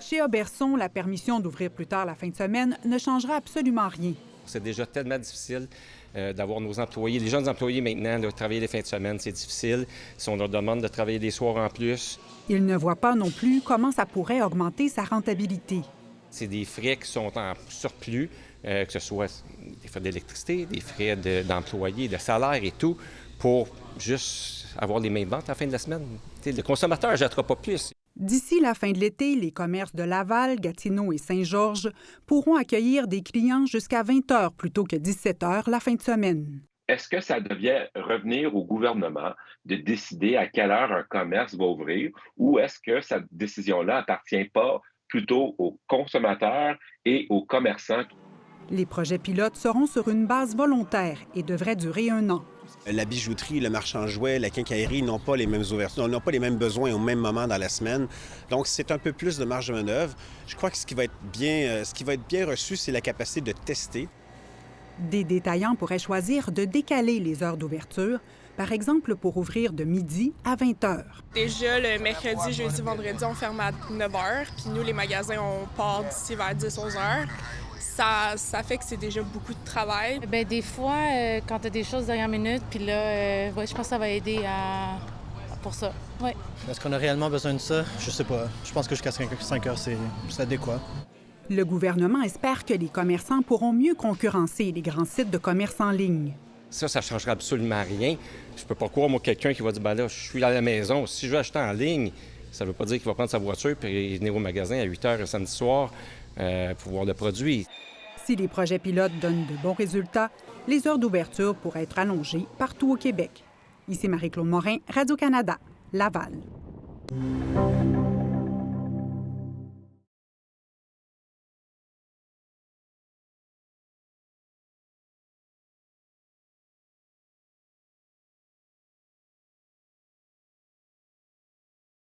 Chez Auberson, la permission d'ouvrir plus tard la fin de semaine ne changera absolument rien. C'est déjà tellement difficile d'avoir nos employés, les jeunes employés maintenant, de travailler les fins de semaine, c'est difficile. Si on leur demande de travailler des soirs en plus. Il ne voit pas non plus comment ça pourrait augmenter sa rentabilité. C'est des frais qui sont en surplus, que ce soit des frais d'électricité, des frais d'employés, de salaire et tout, pour juste avoir les mêmes ventes à la fin de la semaine. T'sais, le consommateur ne jettera pas plus. D'ici la fin de l'été, les commerces de Laval, Gatineau et Saint-Georges pourront accueillir des clients jusqu'à 20 h plutôt que 17 h la fin de semaine. Est-ce que ça devient revenir au gouvernement de décider à quelle heure un commerce va ouvrir ou est-ce que cette décision-là appartient pas plutôt aux consommateurs et aux commerçants? Les projets pilotes seront sur une base volontaire et devraient durer 1 an. La bijouterie, le marchand de jouets, la quincaillerie n'ont pas les mêmes ouvertures, n'ont pas les mêmes besoins au même moment dans la semaine. Donc, c'est un peu plus de marge de manœuvre. Je crois que ce qui va être bien reçu, c'est la capacité de tester. Des détaillants pourraient choisir de décaler les heures d'ouverture, par exemple pour ouvrir de midi à 20 h. Déjà, le mercredi, jeudi, vendredi, on ferme à 9 h. Puis nous, les magasins, on part d'ici vers 10-11 h. Ça fait que c'est déjà beaucoup de travail. Bien, des fois, quand tu as des choses dernière minute, puis là, je pense que ça va aider pour ça. Ouais. Est-ce qu'on a réellement besoin de ça? Je sais pas. Je pense que jusqu'à 5 heures, c'est adéquat. Le gouvernement espère que les commerçants pourront mieux concurrencer les grands sites de commerce en ligne. Ça ne changera absolument rien. Je peux pas croire, moi, quelqu'un qui va dire, ben là, je suis à la maison. Si je veux acheter en ligne, ça ne veut pas dire qu'il va prendre sa voiture et venir au magasin à 8 h le samedi soir pour voir le produit. Si les projets pilotes donnent de bons résultats, les heures d'ouverture pourraient être allongées partout au Québec. Ici Marie-Claude Morin, Radio-Canada, Laval.